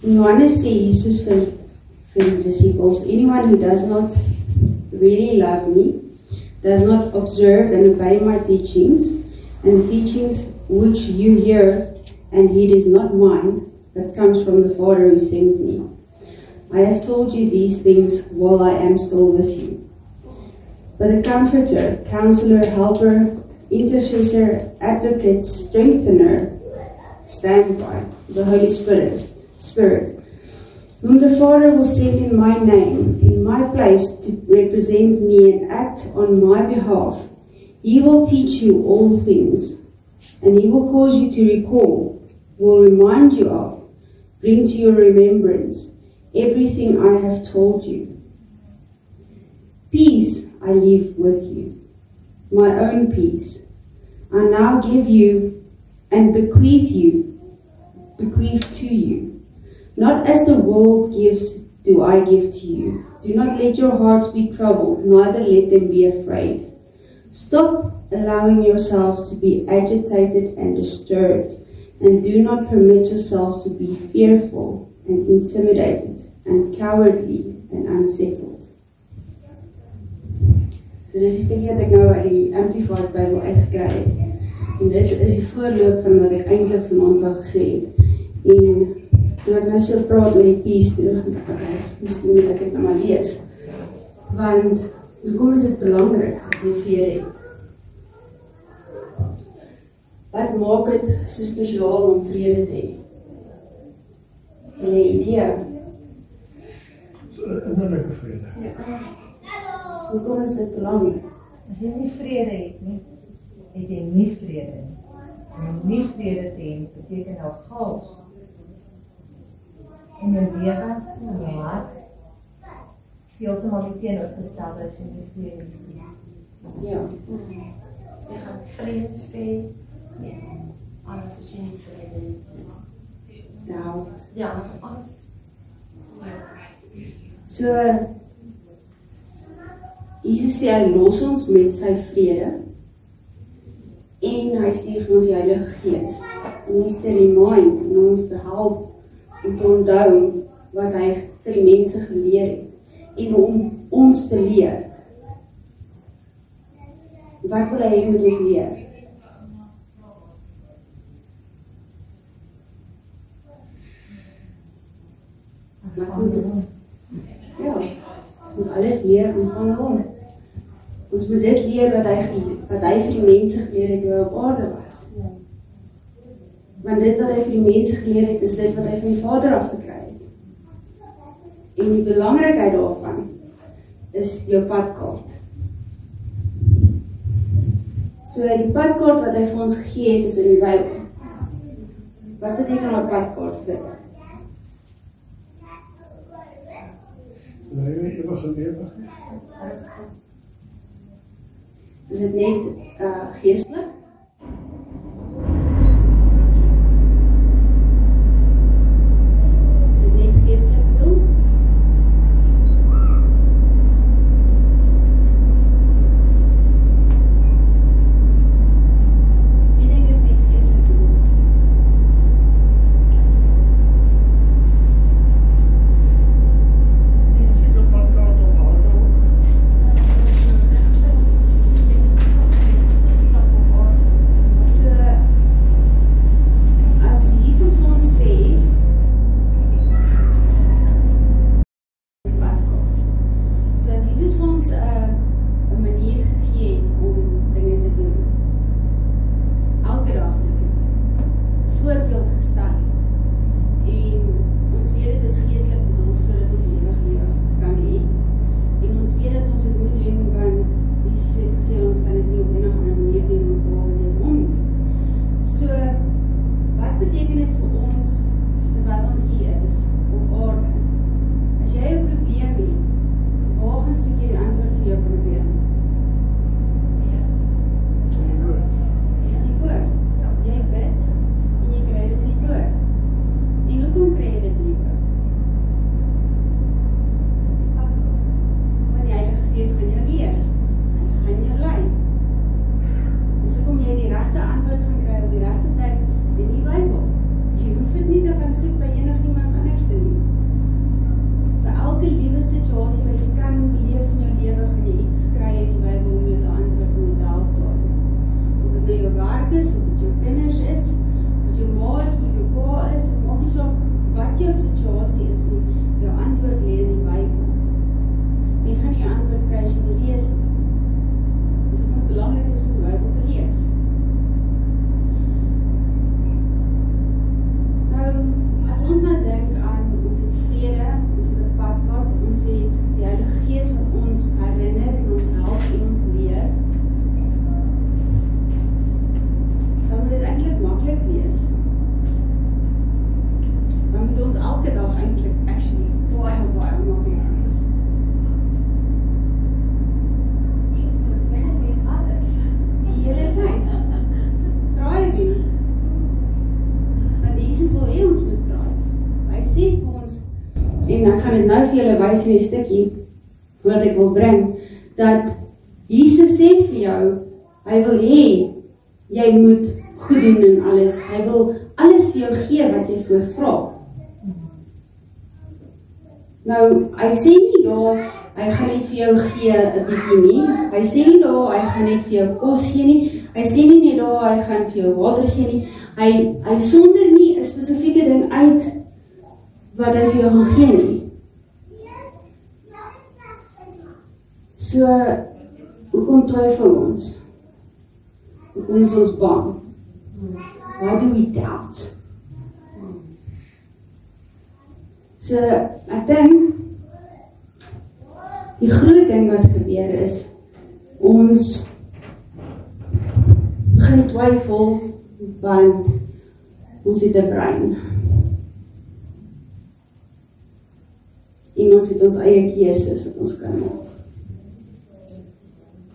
In Johannes sê Jesus vir die disciples, anyone who does not really love me, does not observe and obey my teachings, and the teachings which you hear and heed is not mine, but comes from the Father who sent me. I have told you these things while I am still with you. But the Comforter, Counselor, Helper, Intercessor, Advocate, Strengthener, stand by, the Holy Spirit, whom the Father will send in my name, in my place to represent me and act on my behalf. He will teach you all things, and he will cause you to recall, will remind you of, bring to your remembrance everything I have told you. Peace I leave with you, my own peace. I now give you and bequeath to you. Not as the world gives, do I give to you. Do not let your hearts be troubled, neither let them be afraid. Stop allowing yourselves to be agitated and disturbed, and do not permit yourselves to be fearful and intimidated and cowardly and unsettled. So dis die stukkie wat ek nou uit die Amplified Bible uitgekry het. En dit is die voorloop van wat ek eintlik vanaand wou gesê het. En toe ek nou so praat oor die peace, toe dink ek, okay, miskien moet ek dit nou maar lees. Want, hoekom is dit belangrik dat jy vrede het? Wat maak het so spesiaal om vrede te hê? Jy idee? So innerlijke vrede. Ja. Hoekom is dit belangrik? As jy nie vrede het nie, het jy nie vrede nie. En om nie vrede te hê, beteken als chaos. In jou lewe, in jou hart, is heeltemal die teenoorgestelde as jy nie vrede het. Ja. So jy gaan vrede sê, nee, alles as jy nie vrede het. Doubt. Ja, alles. So, Jesus sê hy los ons met sy vrede en hy stuur vir ons die Heilige Gees om ons te remind en ons te help om te onthou wat hy vir die mense geleer het en om ons te leer. Wat wil hy met ons leer? Wat moet doen? Ja, ons moet alles leer en van hom. Ons moet dit leer wat hy vir die mense geleer het toe hy op aarde was. Want dit wat hy vir die mense geleer het, is dit wat hy van die Vader afgekry het. En die belangrikheid daarvan is jou padkaart. So die padkaart wat hy vir ons gegee het, is in die Bybel. Wat beteken nou padkaart vir jou? Nee, ewige lewe. Is dit net geestelik? Is dit net geestelik bedoel? Wie dink is net geestelik bedoel? Soek by enigiemand anders te elke liewe situasie wat jy kan beleef in jou lewe, gaan jy iets kry in die Bybel om jou te antwoord en te help daarin. Of dit nou jou werk is, of dit jou kinders is, of dit jou ma is, of jou pa is, het maak nie saak wat jou situasie is nie, jou antwoord lê in die Bybel. Jy gaan nie jou antwoord kry as jy nie lees nie. Dis ook wat belangrik is om die Bybel te lees. Nou, as ons nou dink aan ons het vrede, ons het 'n padkaart, ons het die Heilige Gees wat ons herinner en ons help en ons leer, dan moet dit eintlik maklik wees. Dan moet ons elke dag eintlik actually baie maklik wees. Die hele tyd. Thriving. Want Jesus wil hê ons moet thrive. Hy sê vir ons, en ek gaan dit nou vir julle wys in die stukkie wat ek wil bring, dat Jesus sê vir jou, hy wil hê jy moet goed doen in alles. Hy wil alles vir jou gee wat jy voor vra. Nou, hy sê nie daar, hy gaan net vir jou gee 'n bietjie nie. Hy sê nie daar, hy gaan net vir jou kos gee nie. Hy sê nie net daar, hy gaan vir jou water gee nie. Hy sonder nie 'n spesifieke ding uit wat hy vir jou gaan gee nie. So, hoekom twyfel ons? Hoekom is ons bang? Why do we doubt? So, ek dink, die groot ding wat gebeur is, ons begin twyfel, want ons het 'n brein. En ons het ons eie keuses wat ons kan maak.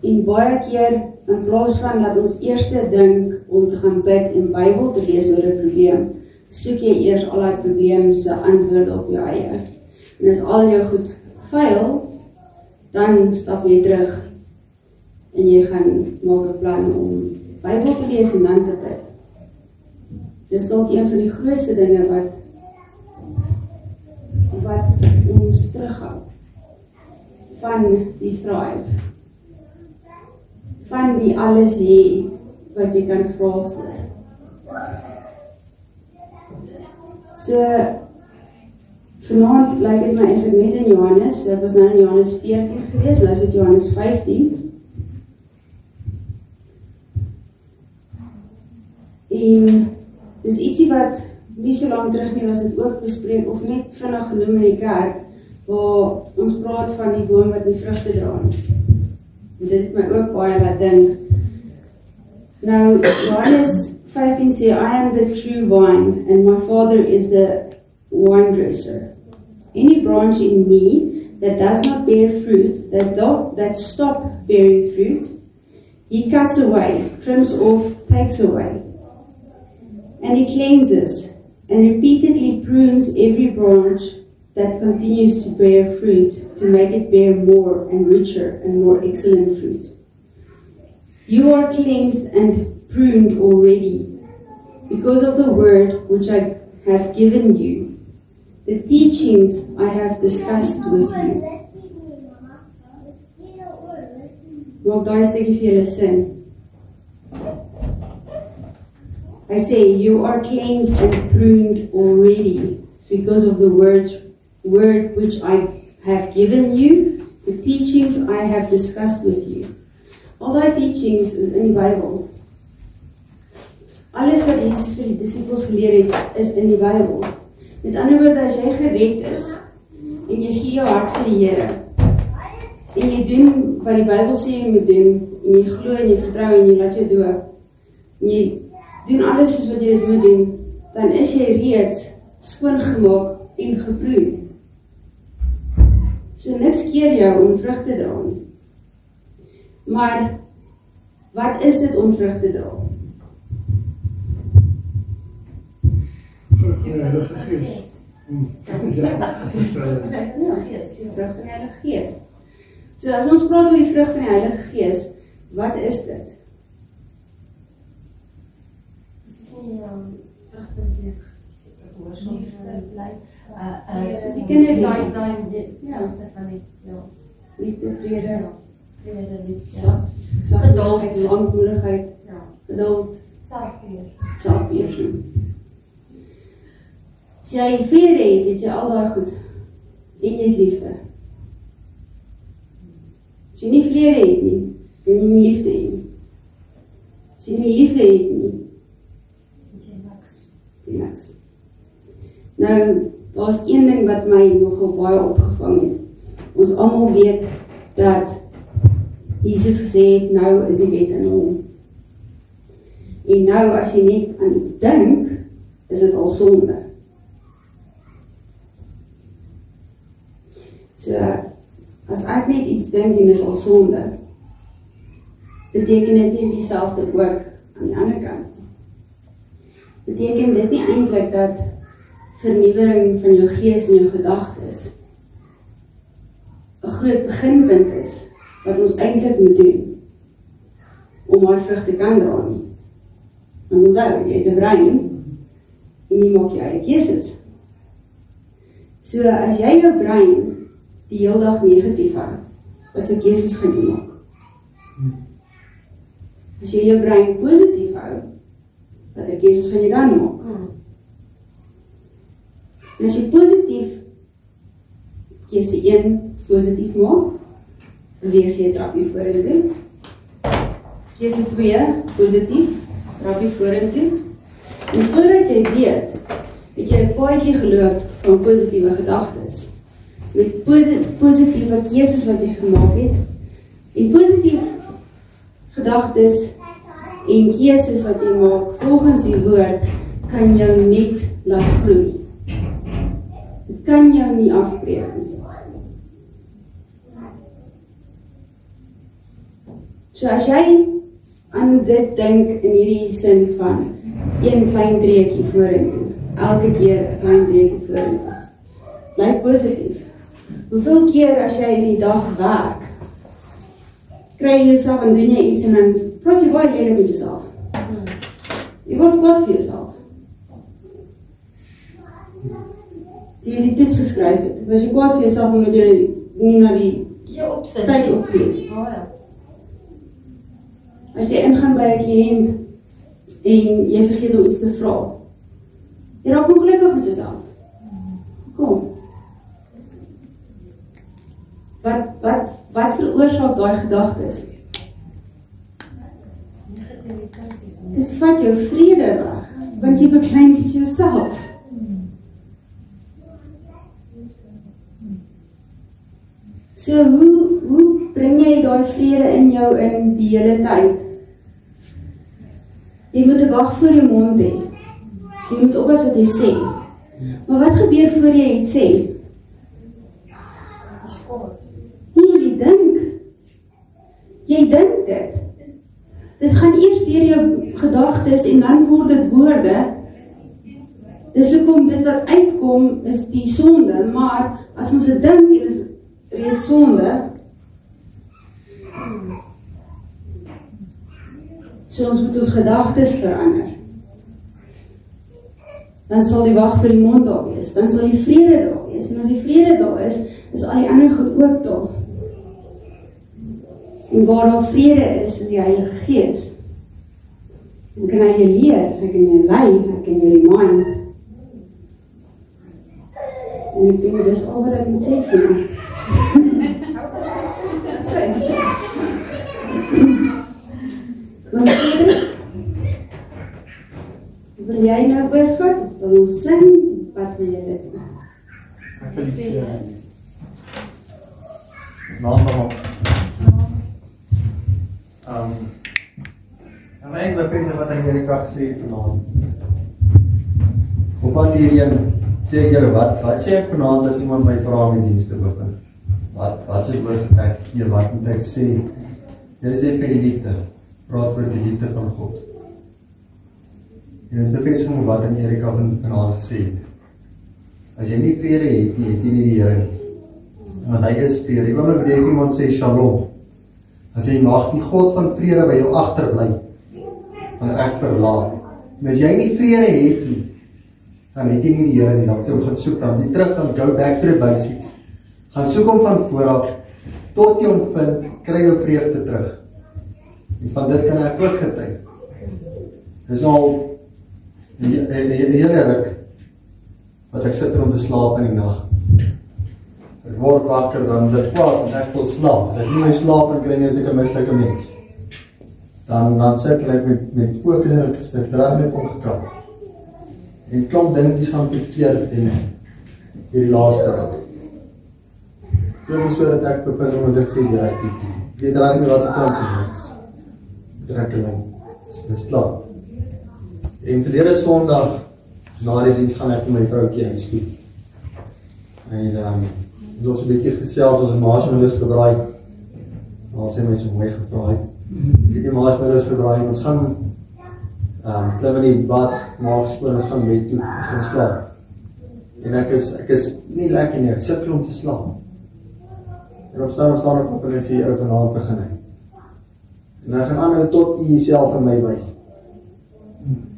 En baie keer, in plaas van dat ons eerste dink om te gaan bid en Bybel te lees oor 'n probleem, soek jy eers al die probleem se antwoorde op jou eie. En as al jou goed fail, dan stap jy terug en jy gaan maak 'n plan om Bybel te lees en dan te bid. Dis dalk een van die grootste dinge wat ons terughou van die thrive, van die alles hê wat jy kan vra voor. So, vanaand lyk dit my as ek net in Johannes, so ek was nou in Johannes 14 gewees, nou is dit Johannes 15. En dis ietsie wat nie so lang terug nie was dit ook bespreek, of net vinnig genoem in die kerk, waar ons praat van die boom wat nie vrugte dra nie. En dit het my ook baie laat dink. Nou, Johannes 15 sê, I am the true vine, and my Father is the wine dresser. Any branch in me that does not bear fruit, that stop bearing fruit, he cuts away, trims off, takes away. And he cleanses and repeatedly prunes every branch that continues to bear fruit, to make it bear more and richer and more excellent fruit. You are cleansed and pruned already because of the word which I have given you, the teachings I have discussed with you. Maak daai stukkie vir julle sin. I say, you are cleansed and pruned already because of the word which I have given you, the teachings I have discussed with you. Al die teachings is in die Bybel. Alles wat Jesus vir die disippels geleer het, is in die Bybel. Met ander woorde, as jy gered is, en jy gee jou hart vir die Here, en jy doen wat die Bybel sê jy moet doen, en jy glo en jy vertrou en jy laat jou doop, en jy doen alles soos wat jy dit moet doen, dan is jy reeds skoongemaak en geproen. So niks keer jou om vrug te dra nie. Maar, wat is dit om vrug te dra? Vrug van die Heilige Gees. Ja, vrug van die Heilige Gees. So as ons praat oor die vrug van die Heilige Gees, wat is dit? Dis nie vrugte die gehoorsaamheid bly. soos die kinderliedjie. Ja, van die, ja. Liefde, vrede, Vrede, liefde. sagmoedigheid, lankmoedigheid, Ja. geduld, Selfbeheer. selfbeheersing. As jy vrede het jy al daai goed. En jy het liefde. As jy nie vrede het nie, kan jy nie liefde hê nie. As jy nie liefde het nie, Het jy niks. het jy niks. Nou, daar's een ding wat my nogal baie opgevang het. Ons almal weet dat Jesus gesê het, nou is die wet in hom. En nou, as jy net aan iets dink, is dit al sonde. So, as ek net iets dink en is al sonde, beteken dit nie dieselfde ook aan die ander kant. Beteken dit nie eintlik dat vernuwing van jou gees en jou gedagtes 'n groot beginpunt is, wat ons eintlik moet doen, om daai vrug te kan dra nie. Want onthou, jy het 'n brein, en jy maak jou eie keuses. So, as jy jou brein die hele dag negatief hou, wat sy keuses gaan jy maak? As jy jou brein positief hou, wat sy keuses gaan jy dan maak? En as jy positief, keuse 1 positief maak, beweeg jy 'n trappie vorentoe. Keuse 2 positief, trappie vorentoe. En voordat jy weet, het jy 'n paadjie geloop van positiewe gedagtes. Met positiewe keuses wat jy gemaak het. En positief gedagtes en keuses wat jy maak volgens die woord kan jou net laat groei. Dit kan jou nie afbreek nie. So as jy aan dit dink in hierdie sin van een klein treetjie vorentoe, elke keer 'n klein treetjie vorentoe, bly positief. Hoeveel keer as jy in die dag werk, kry jy jouself en doen jy iets en dan praat jy baie lelik met jouself. Jy word kwaad vir jouself. Die jy die toets geskryf het, was jy kwaad vir jouself omdat jy nie na die tyd opgelet. As jy ingaan by 'n kliënt en jy vergeet om iets te vra, jy raak ongelukkig met jouself. Kom. Wat veroorsaak daai gedagtes? Dit vat jou vrede weg, want jy beklei met jouself. So hoe bring jy daai vrede in jou in die hele tyd? Jy moet 'n wag voor jou mond hê. So jy moet oppas wat jy sê. Maar wat gebeur voor jy iets sê? Nee, jy dink. Jy dink dit. Dit gaan eers deur jou gedagtes en dan word dit woorde. Dis hoekom dit wat uitkom is die sonde, maar as ons dit dink en is reeds sonde, so ons moet ons gedagtes verander. Dan sal die wag vir die mond daar wees, dan sal die vrede daar wees, en as die vrede daar is al die ander goed ook daar. En waar daar vrede is die Heilige Gees. Dan kan hy jou leer, hy kan jou lei, hy kan jou remind. En ek dink, dis al wat ek moet sê vanavond. Want Peter, wil jy nou oorvat? Wil ons sing? Wat wil jy dit doen? Ek wil iets naam. En ek bevestig wat Erika gesê het vanaand. Op wat hierheen sê ek julle wat sê ek vanaand as iemand my vra om die diens te begin? Wat sê ek wat moet ek sê? Jy sê vir die liefde. Praat oor die liefde van God. En dit is bevestig wat Erika vanaand gesê het. As jy nie vrede het nie, het jy nie die Here nie. Want hy is vrede. Die oomblik wanneer iemand sê shalom, as jy mag die God van vrede by jou agterbly, wanneer ek verlaat. En as jy nie vrede het nie, dan het jy nie die Here nie, dan moet jy hom gaan soek, dan moet jy terug gaan, go back to the basics, gaan soek hom van vooraf, tot jy hom vind, kry jou vreugde terug. En van dit kan ek ook getuig. Dis nou 'n hele ruk, wat ek sit om te slaap in die nag. Ek word wakker, dan is ek kwaad, en ek wil slaap. As ek nie my slaap en kry nie, is ek 'n mislike mens. Dan sukkel ek met fokus en ek draai net omgekap. En klomp dingetjies gaan verkeerd en hierdie laaste ruk. So dat ek bevind omdat ek sê direk ek weet raak nie wat se kant toe niks. Betrekkeling. Dis slaap. En verlede Sondag na die diens gaan ek met my vroukie uitskoep. En ons 'n bietjie gesels oor die marshmallows gebraai. Al sê my so mooi gevraai. Die marshmallows gebraai, ons gaan klim in die bad, maak skoon, ons gaan bed toe, ons gaan slaap. En ek is nie lekker nie, ek sukkel om te slaap. En op staan op en ek sê, Here, vanaand begin ek. En ek gaan aanhou tot U Uself in my wys.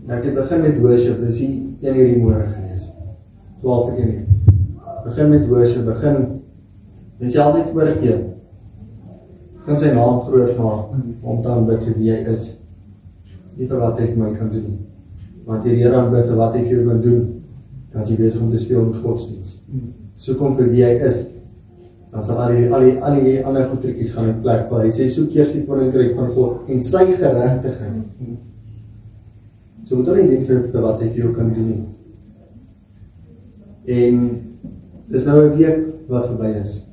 En ek het begin met worship, dis 1 uur die môre gewees. 12 vir 1 uur. Begin met worship, begin myself net oorgee. Begin sy naam groot maak, om te aanbid vir wie hy is. Nie vir wat hy vir my kan doen nie. Want die Here aanbid vir wat hy vir jou kan doen, dan is hy besig om te speel met godsdienst. Soek hom vir wie hy is, dan sal al die ander goedrikkies gaan in plek. Hy sê, soek eers die koninkryk van God en sy geregtigheid. So moet ons nie denk vir wat hy vir jou kan doen nie. En dis nou 'n week wat verby is.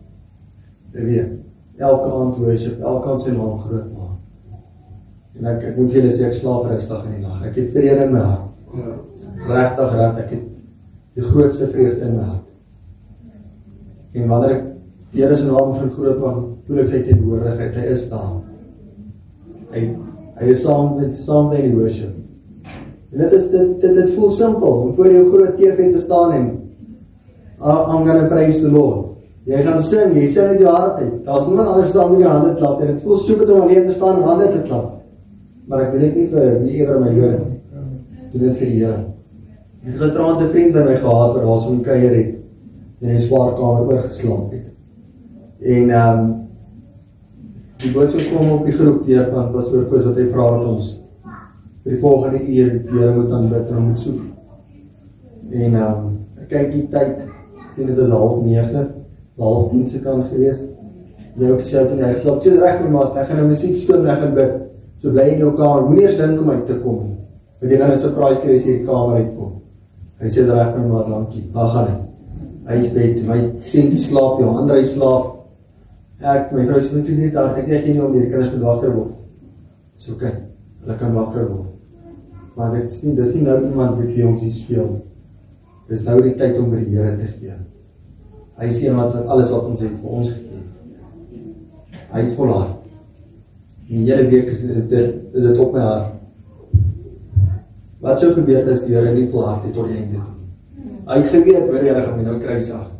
'n week. Elke aand worship, elke aand sy naam groot maak. En ek moet vir julle sê, ek slaap rustig in die nag. Ek het vrede in my hart. Regtig, ek het die grootste vreugde in my hart. En wanneer ek die Here se naam van groot maak, voel ek sy teenwoordigheid, hy is daar. Hy is saam met in die worship. En dit voel simpel, om voor jou groot TV te staan en I'm gonna praise the Lord. Jy gaan sing, jy sing uit jou hart uit. Daar is niemand anders saam met jou hande klap, en het voel stupid om alleen te staan en hande te klap. Maar ek doen dit nie vir wie ewer my loon. Ek doen dit vir die Here. Ek het gisterand 'n vriend by my gehad, wat daar so 'n kuier het, en in die swaarkamer oorgeslaap het. En die boodskap kom op die groep deur van Pastor Koos, wat hy vra dat ons vir die volgende uur die Here moet aanbid en moet soek. En ek kyk die tyd, ek vind dit is 8:30, 9:30 se kant gewees. Jy ook sê op die hy geslaap, sê reg my maat, ek gaan nou musiek speel en ek gaan bid. So bly in jou kamer, moenie eers dink om uit te kom nie. Want jy gaan 'n surprise kry as jy die kamer uitkom. Hy sê reg my maat, dankie. Daar gaan hy. Hy is bed, my seentjie slaap, jou ander slaap. My vrou sê, moet jy net daar, ek sê nie om die kinders moet wakker word. Dis oké, hulle kan wakker word. Maar dis nie nou iemand met wie ons hier speel. Dis nou die tyd om vir die Here te gee. Hy sê wat alles wat ons het vir ons gegee. Hy het volhard. En die hele week is dit op my hart. Wat sou gebeur as die Here nie volhard het tot die einde toe? Hy het geweet, hoor jy, hulle gaan my nou kruisig.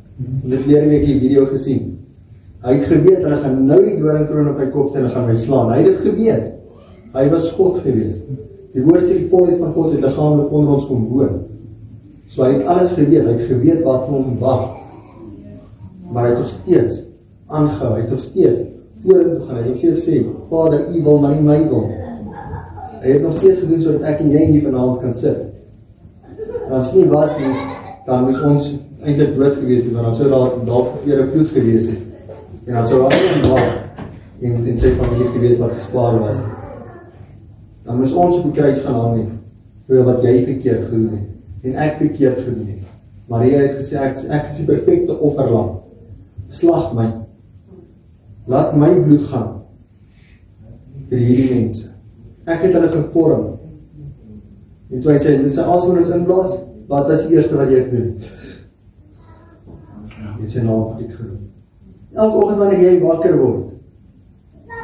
Ons het verlede week die video gesien. Hy het geweet, hulle gaan nou die doringkroon op my kop sê, hulle gaan my slaan. Hy het dit geweet. Hy was God geweest. Die woord sê die volheid van God het liggaamlik onder ons kom woon. So hy het alles geweet, hy het geweet wat vir hom wag. Maar hy het nog steeds aangehou, hy het nog steeds vorentoe gaan. Hy het nog steeds sê, Vader, U wil, maar nie my wil. Hy het nog steeds gedoen sodat ek en jy hier vanaand kan sit. En as nie was nie, dan moes ons eintlik dood gewees het, want dan sou daar weer 'n vloed gewees het. En dan sou daar nie 'n maag en sy familie gewees wat gespaar was nie. Dan moes ons op die kruis gaan hang het, vir wat jy verkeerd gedoen het, en ek verkeerd gedoen het. Maar die Here het gesê, ek is die perfekte offerlam. Slag my. Laat my bloed gaan, vir hierdie mense. Ek het hulle gevorm. En toe hy sê, dis sy asem ons inblaas, wat was die eerste wat jy gedoen het? Jy het sy naam uitgeroep. Elke oggend wanneer jy wakker word,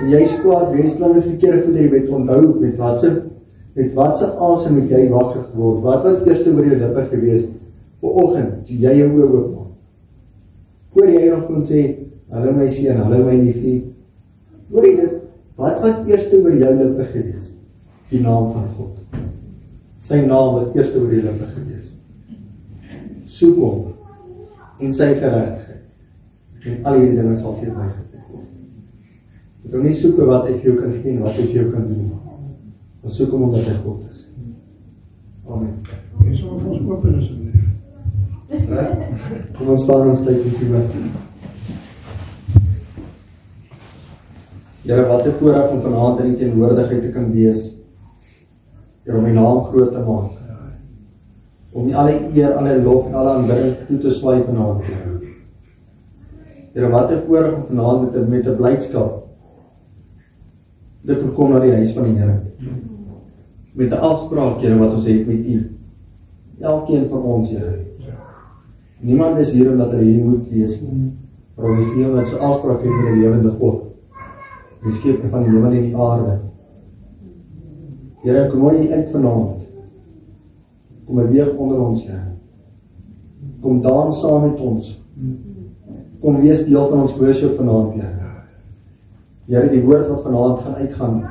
en jy is kwaad, westeling met verkeerde voet in die bed, onthou, met wat se asem het jy wakker geword? Wat was eerste oor jou lippe gewees, vanoggend, toe jy jou oë oopmaak? Voor jy nog kon sê, hallo my seun, hallo my neefie, voor jy dit, wat was eerste oor jou lippe gewees? Die naam van God. Sy naam was eerste oor jou lippe gewees. soek hom en sy geregtigheid. En al hierdie dinge sal vir jou bygevoeg word. Moet hom nie soek wat hy vir jou kan gee en wat hy vir jou kan doen. Maar soek hom omdat hy God is. Amen. Jy sal vir ons open asseblief. Kom ons staan en sluit ons hier bid. Here, wat 'n voorreg om vanaand in die teenwoordigheid te kan wees. Here, om die naam groot te maak. Om nie alle eer, alle lof en alle aanbidding toe te swaai vanaand. Here, wat 'n voorreg om vanaand met 'n blydskap te kom na die huis van die Here. Met 'n afspraak, Here, wat ons het met U. Elkeen van ons, Here. Niemand is hier omdat hy hier moet wees nie. Maar ons is hier omdat sy afspraak het met die lewende God. Die skepper van die hemel en die aarde. Here, ek nooi U uit vanaand. Kom beweeg onder ons, Here. Kom dans saam met ons. Kom wees deel van ons worship vanaand, Here. Here, die woord wat vanaand gaan uitgaan,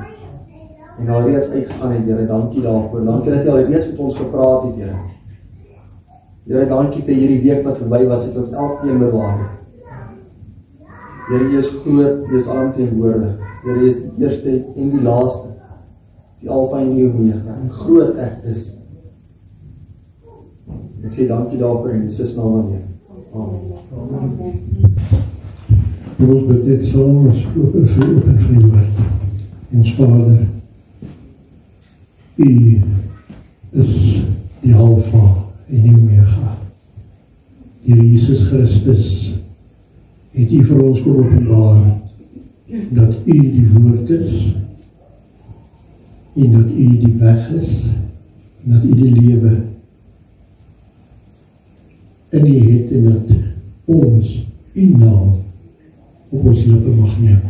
en al reeds uitgegaan het, Here, dankie daarvoor. Dankie dat U al reeds met ons gepraat het, Here. Here, dankie vir hierdie week wat verby was, het ons elkeen bewaar het. Here, U is groot, U is alomteenwoordig. Here, U is die eerste en die laaste, die Alpha en die Omega, en groot ek is. Ek sê dankie daarvoor in Jesus naam alleen. Amen. Ons bid dit saam, ons open vir die woord. Ons Vader, U is die Alpha en die Omega. Here Jesus Christus het U vir ons kom openbaar dat U die woord is en dat U die weg is en dat U die lewe in U het en dat ons U naam op ons lippe mag neem.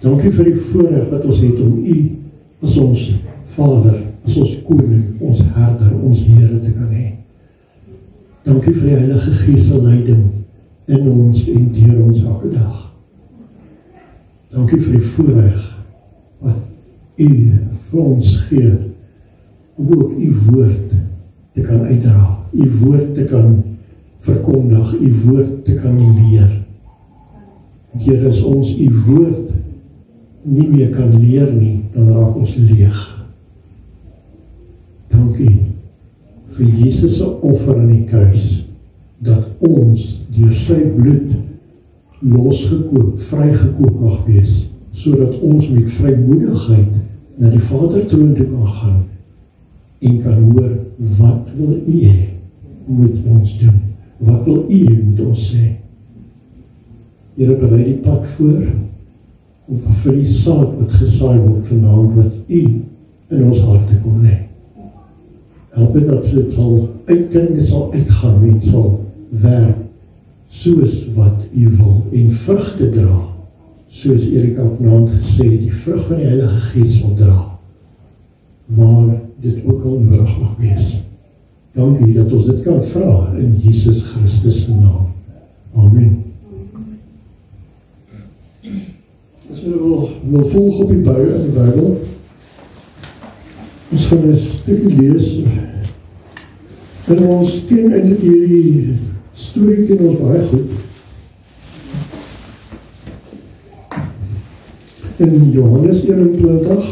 Dankie vir die voorreg wat ons het om U as ons Vader, as ons koning, ons herder, ons Here te kan hê. Dankie vir die Heilige Gees se leiding in ons en deur ons elke dag. Dankie vir die voorreg wat U vir ons gee om ook U woord te kan uitdra, U woord te kan verkondig, U woord te kan leer. Here, as ons U woord nie meer kan leer nie, dan raak ons leeg. Dankie vir Jesus se offer aan die kruis, dat ons deur sy bloed losgekoop, vrygekoop mag wees, sodat ons met vrymoedigheid na die Vadertroon toe kan gaan en kan hoor, wat wil U hê moet ons doen? Wat wil U hê moet ons sê? Here, berei die pad voor om vir die saad wat gesaai word vanaand, wat U in ons harte kom lê. Help dat dit sal uitkring, sal uitgaan en sal werk soos wat U wil en vrugte dra, soos Erika vanaand gesê, die vrug van die Heilige Gees sal dra, waar dit ook al nodig mag wees. Dankie dat ons dit kan vra in Jesus Christus se naam. Amen. As jy wil volg op die Bybel, ons gaan 'n stukkie lees, en ons ken eintlik hierdie storie ken ons baie goed. In Johannes 21,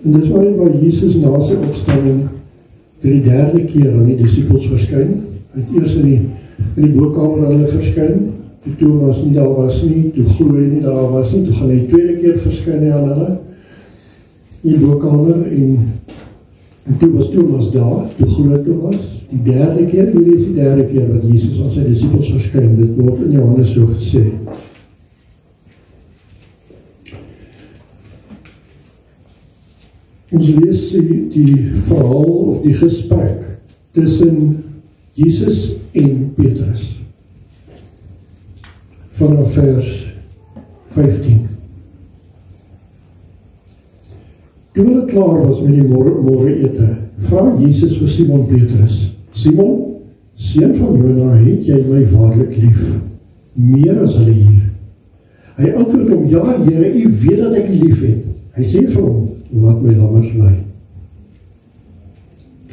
en dis waar Jesus na sy opstanding vir die derde keer aan die disippels verskyn. Hy het eers in die bokamer hulle verskyn, toe Thomas nie daar was nie, toe Chloe nie daar was nie, toe gaan hy die tweede keer verskyn aan hulle in die bokamer, en toe was Thomas daar, toe Chloe Thomas, die derde keer, hier is die derde keer wat Jesus aan sy disippels verskyn, dit word in Johannes so gesê. Ons lees die verhaal of die gesprek tussen Jesus en Petrus vanaf vers 15. Toe hulle klaar was met die môre ete, vra Jesus vir Simon Petrus: Simon, seun van Jona, het jy my waarlik lief, meer as hulle hier? Hy antwoord hom, ja Here, U weet dat ek U lief het. Hy sê vir hom, laat my lammers lei.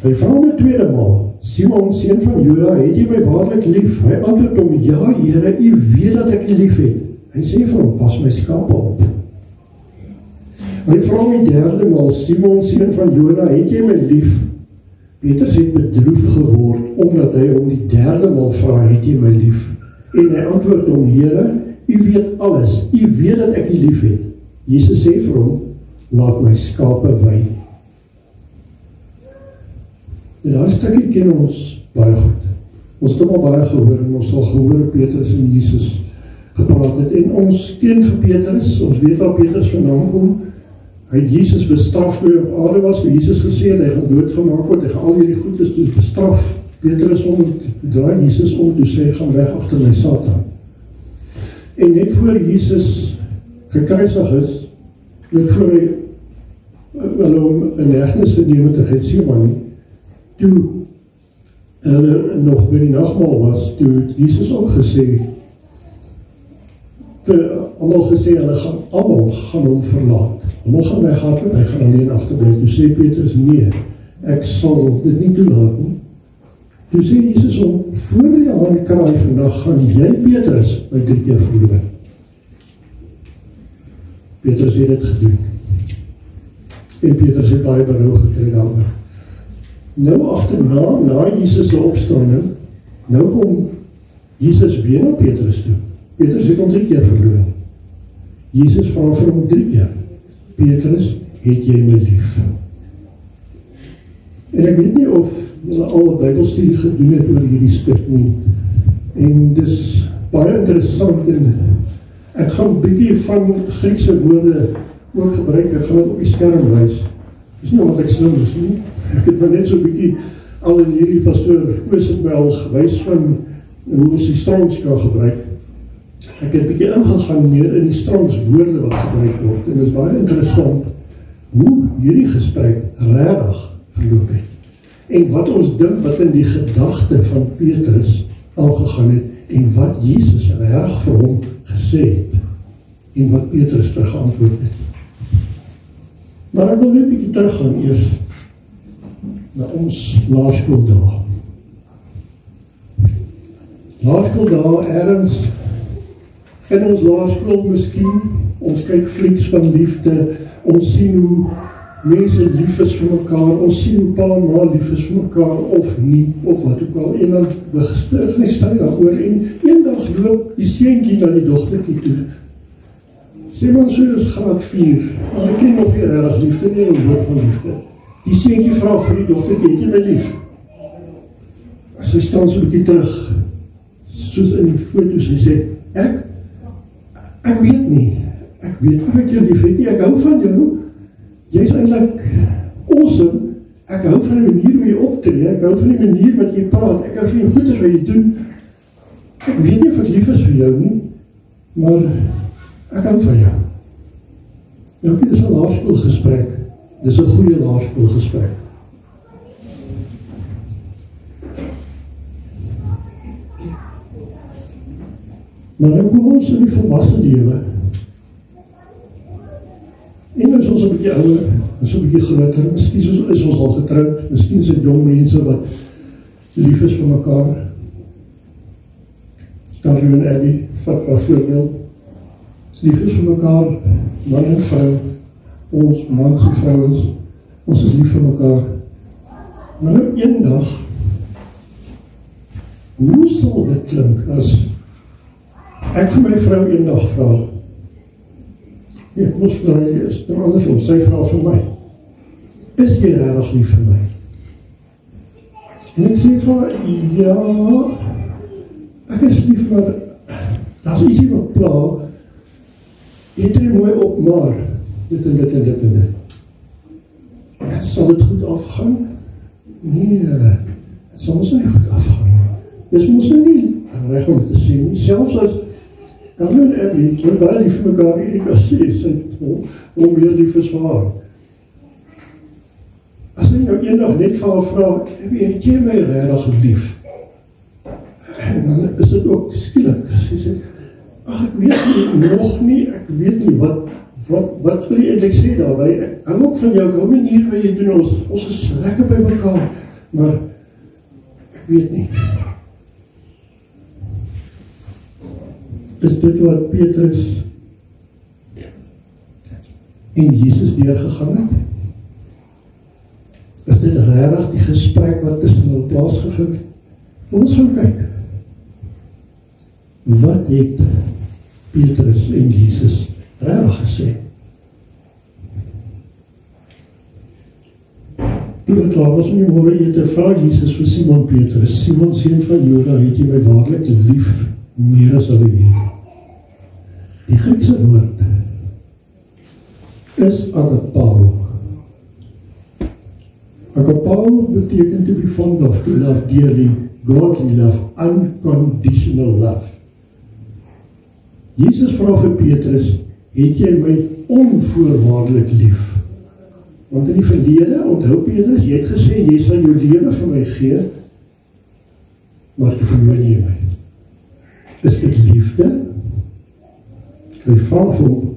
Hy vra hom 'n tweede maal, Simon, seun van Joda, het jy my waarlik lief? Hy antwoord hom, ja Here, U weet dat ek U lief het. Hy sê vir hom, pas my skape op. Hy vra hom die derde maal, Simon, seun van Joda, het jy my lief? Petrus het bedroef geword, omdat hy hom die derde maal vra, het jy my lief? En hy antwoord hom, Here, U weet alles, U weet dat ek U lief het. Jesus sê vir hom, laat my skape wei. En daai stukkie ken ons baie goed. Ons het al baie gehoor, en ons sal gehoor Petrus en Jesus gepraat het, en ons ken vir Petrus, ons weet waar Petrus vandaan kom. Hy het Jesus bestraf toe hy op aarde was, waar Jesus gesê het, hy gaan doodgemaak word, hy gaan al hierdie goedes toe bestraf. Petrus draai Jesus om, toe sê hy, gaan weg agter my Satan. En net voor Jesus gekruisig is, net voor hy wel om 'n hegtenis geneem het in Getsemane, toe hulle nog by die nagmaal was, toe het Jesus ook gesê, almal gesê, almal gaan hom verlaat. Almal gaan weghardloop, hy gaan alleen agterbly. Toe sê Petrus, nee, ek sal dit nie toelaat nie. Toe sê Jesus hom, voor die aankraai vandag gaan jy Petrus my 3 keer verloor. Petrus het dit gedoen. En Petrus het baie berou gekry daaroor. Nou agterna, na Jesus se opstanding, nou kom Jesus weer na Petrus toe. Petrus het hom 3 keer verloor. Jesus vra vir hom 3 keer. Petrus, het jy my lief? En ek weet nie of julle al 'n Bybelstudie gedoen het oor hierdie stuk nie. En dis baie interessant en ek gaan bietjie van Griekse woorde ook gebruik, ek gaan dit op die skerm wys. Dis nie omdat ek slim is nie. Ek het maar net so bietjie al in hierdie pastoor Koos het my al gewys van hoe ons die Strongs kan gebruik. Ek het bietjie ingegaan meer in die Strongs woorde wat gebruik word. En dit is baie interessant hoe hierdie gesprek regtig verloop het. En wat ons dink wat in die gedagte van Petrus aangegaan het en wat Jesus reg vir hom gesê het en wat Petrus teruggeantwoord het. Maar ek wil net 'n bietjie teruggaan eers na ons laerskooldae. Laerskooldae ergens in ons laerskool miskien, ons kyk flieks van liefde, ons sien hoe mense lief is vir mekaar, ons sien hoe pa en ma lief is vir mekaar, of nie, of wat ook al, en dan besturf nie stry daaroor, en eendag loop die seentjie na die dogtertjie toe, sê maar so is graad 4, maar ek ken nog nie regtig liefde nie, en woord van liefde, die seentjie vra vir die dogtertjie, het jy my lief? Sy staan so 'n bietjie terug, soos in die foto, sy sê, ek weet nie, ek weet of ek jou lief het nie, ek hou van jou, jy is eintlik awesome, ek hou van die manier hoe jy optree, ek hou van die manier wat jy praat, ek hou van die goeders wat jy doen, ek weet nie of ek lief is vir jou nie, maar ek hou van jou. Nou, dit is 'n laerskoolgesprek, dit is 'n goeie laerskoolgesprek. Maar nou kom ons in die volwasse lewe, en is ons 'n bietjie ouer, is 'n bietjie groter, miskien is ons al getroud, miskien is dit jong mense wat lief is vir mekaar. Carlo en Abby, vat byvoorbeeld, lief is vir mekaar, man en vrou, ons mans en vrouens, ons is lief vir mekaar. Maar nou eendag, hoe sal dit klink as ek vir my vrou eendag vra, kom ons vraag, is er andersom, sy vraag vir my, is jy regtig lief vir my? En ek sê vir haar, ja, ek is lief, maar daar is ietsie wat pla, jy tree mooi op, maar dit en dit en dit en dit. Ja, sal dit goed afgaan? Nee, het sal ons nie goed afgaan. Dis ons nou nie reg om te sê nie, selfs as Carlo en Abby, wat baie lief vir mekaar, Erika sê, sy hoe meer lief is vir haar. As jy nou eendag net vir haar vraag, Abby, het jy my regtig lief? En dan is dit ook skielik, sy sê, ag, ek weet nie, nog nie, ek weet nie, wat wil jy eintlik sê daarby? Ek hou ook van jou, ek hou nie hier wat jy doen, ons is lekker by mekaar, maar ek weet nie. Is dit wat Petrus en Jesus deurgegaan het? Is dit regtig die gesprek wat tussen hulle plaasgevind? Ons gaan kyk. Wat het Petrus en Jesus regtig gesê? Toe het klaar was om die môre ete, vra Jesus vir Simon Petrus, Simon, seun van Joda, het jy my waarlik lief, meer as hulle hier? Die Griekse woord is agapao. Agapao beteken to be fond of, to love dearly, godly love, unconditional love. Jesus vra vir Petrus, het jy my onvoorwaardelik lief? Want in die verlede, onthou Petrus, jy het gesê, jy sal jou lewe vir my gee, maar toe verloor jy my. Is dit liefde? Hy vra vir hom,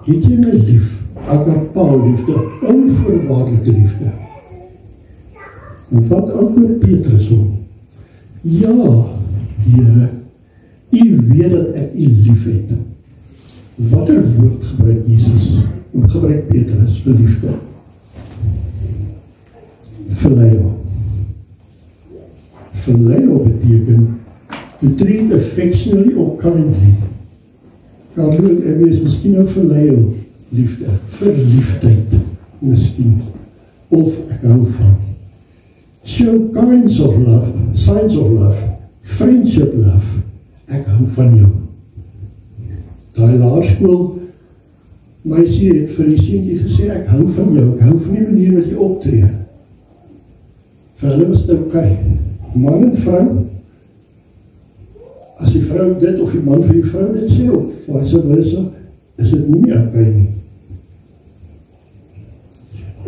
het jy my lief? Agapao liefde, onvoorwaardelike liefde. En wat antwoord Petrus hom? Ja, Here, U weet dat ek U lief het. Wat 'n woord gebruik Jesus, en gebruik Petrus vir liefde? Phileo. Phileo beteken to treat affectionately or kindly. Carlo en Abby is miskien nou phileo, liefde, verliefdheid, miskien, of ek hou van. Show kinds of love, signs of love, friendship love, ek hou van jou. Daai laerskool meisie het vir die seentjie gesê, ek hou van jou, ek hou van die manier wat jy optree. Vir hulle was dit okay. Man en vrou, as die vrou dit, of die man vir die vrou dit sê, of vice versa, is dit nie okay nie.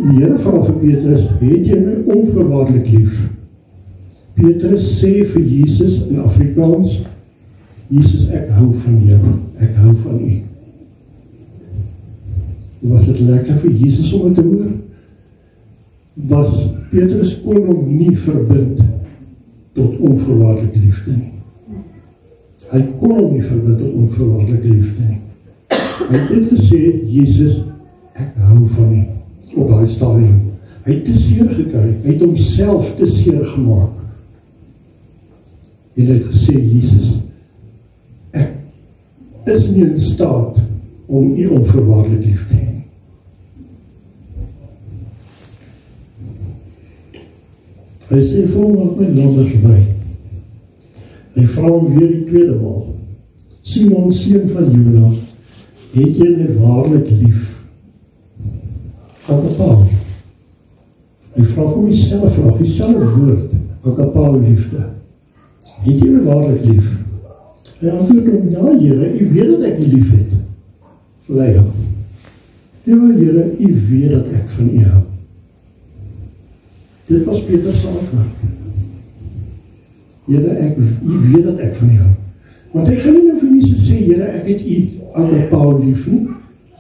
Die Here vra vir Petrus, het jy my onvoorwaardelik lief? Petrus sê vir Jesus in Afrikaans, Jesus, ek hou van jou, ek hou van U. Was dit lekker vir Jesus om het te hoor? Was Petrus kon hom nie verbind tot onvoorwaardelike liefde nie. Hy kon hom nie verbind tot onvoorwaardelike liefde nie. Hy het net gesê, Jesus, ek hou van U. Op daai stadium. Hy het te seer gekry, hy het homself te seer gemaak. En hy het gesê, Jesus, ek is nie in staat om U onvoorwaardelik lief te hê nie. Hy sê, volmaak my lammers by. Hy vra hom weer die tweede maal. Simon, seun van Joda, het jy my waarlik lief? Agapao. Hy vra vir myself vraag, die woord, agapao liefde. Het jy my waarlik lief? Hy antwoord hom, ja Here, U weet dat ek U lief het. Phileo. Ja Here, U weet dat ek van U hou. Dit was Petrus antwoord. Here, U weet dat ek van U hou. Want hy kan nie nou vir Jesus sê, Here, ek het U agapao lief nie.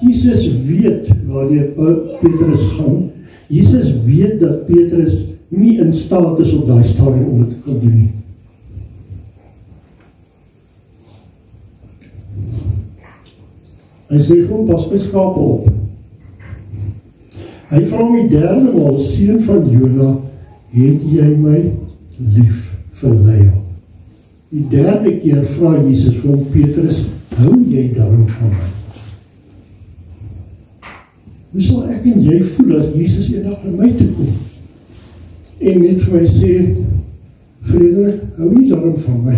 Jesus weet waar Petrus gaan. Jesus weet dat Petrus nie in staat is op daai stadium om dit te kan doen nie. Hy sê vir hom, pas my skape op. Hy vra hom die derde maal, seun van Joda, het jy my lief, Phileo? Die derde keer vra Jesus vir hom, Petrus, hou jy daarom van my? Hoe sal ek en jy voel as Jesus eendag na my toe kom? En net vir my sê, Frederik, hou jy daarom van my?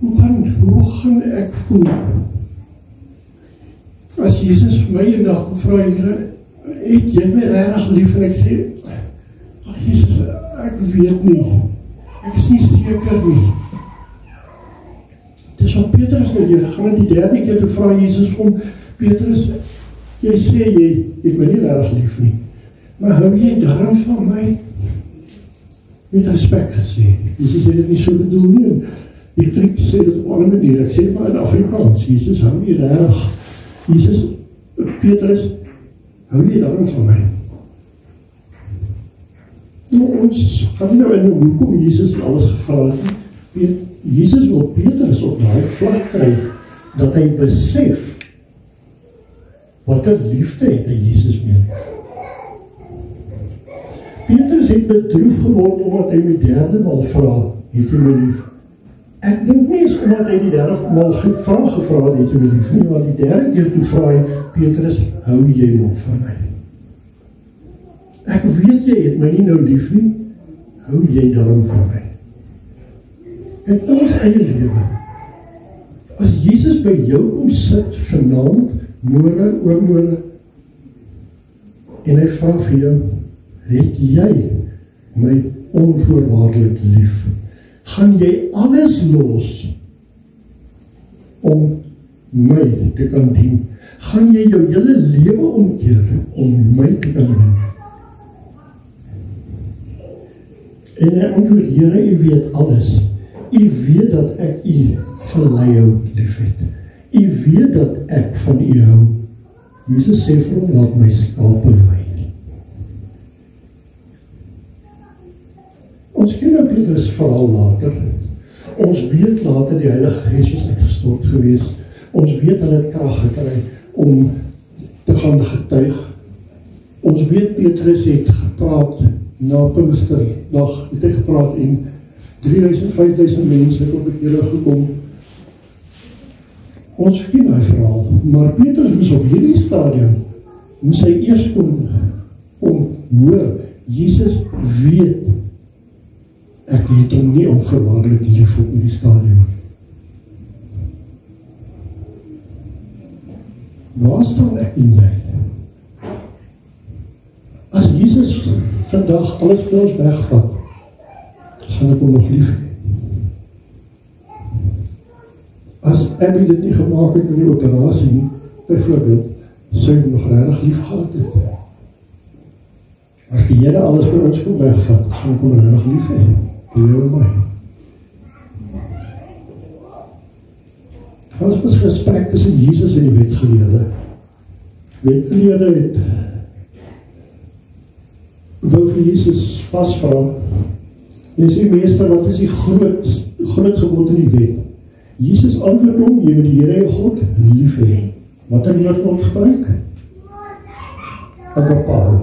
Hoe gaan ek voel? As Jesus vir my eendag vra, Here, het jy my regtig lief? En ek sê, Jesus, ek weet nie. Ek is nie seker nie. Dis wat Petrus nou hier, gaan in die derde keer gevra Jesus vir hom, Petrus, jy sê jy het my nie regtig lief nie, maar hou jy daarom van my? Met respect gesê, Jesus het dit nie so bedoel nie, Die vriend sê dit op 'n ander manier, ek sê maar in Afrikaans, Jesus, hou jy reg, Jesus, Petrus, hou jy daarom van my? Nou, ons gaan nou in hoekom Jesus alles gevra het. Jesus wil Petrus op daai vlak kry, dat hy besef, wat 'n liefde het hy Jesus mee. Petrus het bedroef geword, omdat hy die derde maal vra, het jy my lief? Ek dink nie eens omdat hy die derde maal vraag gevra het, het jy my lief nie, maar die derde keer toe vra hy, Petrus, hou jy nog van my? Ek weet jy het my nie nou lief nie, hou jy daarom van my? En ons eie lewe, as Jesus by jou kom sit, vanaand, môre, oormôre, en hy vra vir jou, het jy my onvoorwaardelik lief? Gaan jy alles los om my te kan dien? Gaan jy jou hele lewe omkeer om my te kan dien? En hy antwoord, Here, u weet alles. U weet dat ek u verlei lief het. U weet dat ek van u hou. Jesus sê vir hom, laat my skape wei. Ons ken nou Petrus verhaal later. Ons weet later die Heilige Gees was uitgestort gewees. Ons weet hulle het krag gekry om te gaan getuig. Ons weet Petrus het gepraat na Pinksterdag, het hy gepraat en 3000, 5000 mense het op die Here gekom. Ons ken hy verhaal, maar Petrus moes op hierdie stadium, moes hy eers kom hoor, Jesus weet, ek het hom nie onvoorwaardelik lief op hierdie stadium. Waar staan ek en jy? As Jesus vandag alles vir ons wegvat, gaan ek hom nog lief hê. As Abby dit nie gemaak het met die operasie nie, byvoorbeeld, sou hy nog regtig lief gehad het. As die Here alles by ons kom wegvat, gaan ek hom regtig lief hê. Lewe my. Ons was gesprek tussen Jesus en die wetgeleerde. Wetgeleerde het wou vir Jesus vasvra. Hy sê, meester, wat is die groot gebod in die wet? Jesus antwoord hom, jy moet die Here jou God lief hê. Wat in woord ons gebruik? Agapao.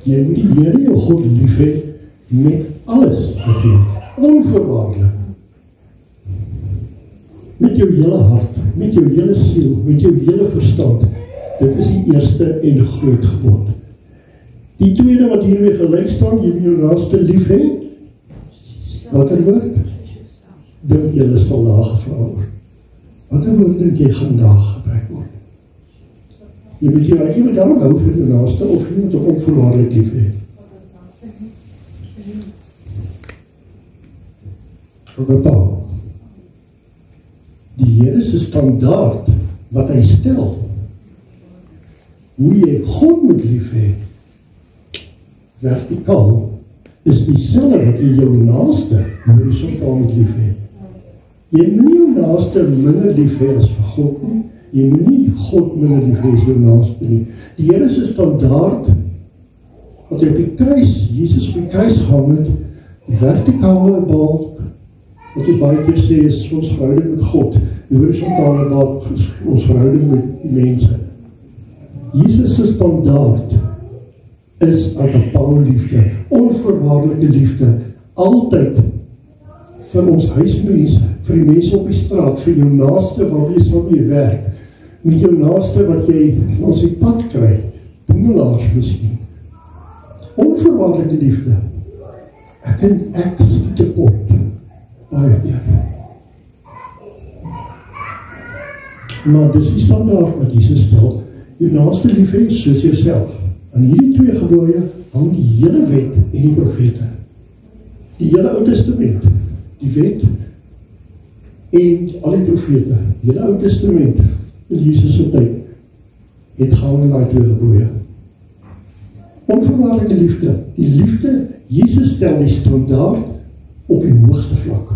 Jy moet die Here jou God lief hê met alles wat jy het. Onvoorwaardelik. Met jou hele hart, met jou hele siel, met jou hele verstand. Dit is die eerste en groot gebod. Die tweede wat hiermee gelyk staan, jy moet jou naaste lief hê. Wat 'n woord? Dink julle sal nagevra word. Wat 'n woord dink jy gaan daar gebruik word? Jy moet daarom hou vir jou naaste, of jy moet op onvoorwaardelik lief hê. Agapao. Die Here se standaard wat hy stel, hoe jy God moet lief hê, vertikaal, is dieselfde wat jy jou naaste horisontaal moet lief hê. Jy moet nie jou naaste minder lief hê as vir God nie. Jy moet nie God minder lief hê as jou naaste nie. Die Here se standaard wat hy op die kruis, Jesus op die kruis gehang het, die vertikale balk, wat ons baie keer sê is ons verhouding met God, die horisontale balk, ons verhouding met die mense. Jesus se standaard is agapao liefde, onvoorwaardelike liefde, altyd vir ons huismense, vir die mense op die straat, vir jou naaste waar jy saam mee werk, met jou naaste wat jy ons die pad kry, boemelaars miskien. Onvoorwaardelike liefde. Ek skiet te kort, baie keer. Maar dis die standaard wat Jesus stel, jou naaste lief hê soos jouself. Aan hierdie twee gebooie hang die hele wet en die profete. Die hele Ou Testament, die wet en al die profete, die hele Ou Testament in Jesus se tyd het gehang in daai twee gebooie. Onvoorwaardelike liefde, die liefde, Jesus stel die standaard op die hoogste vlak.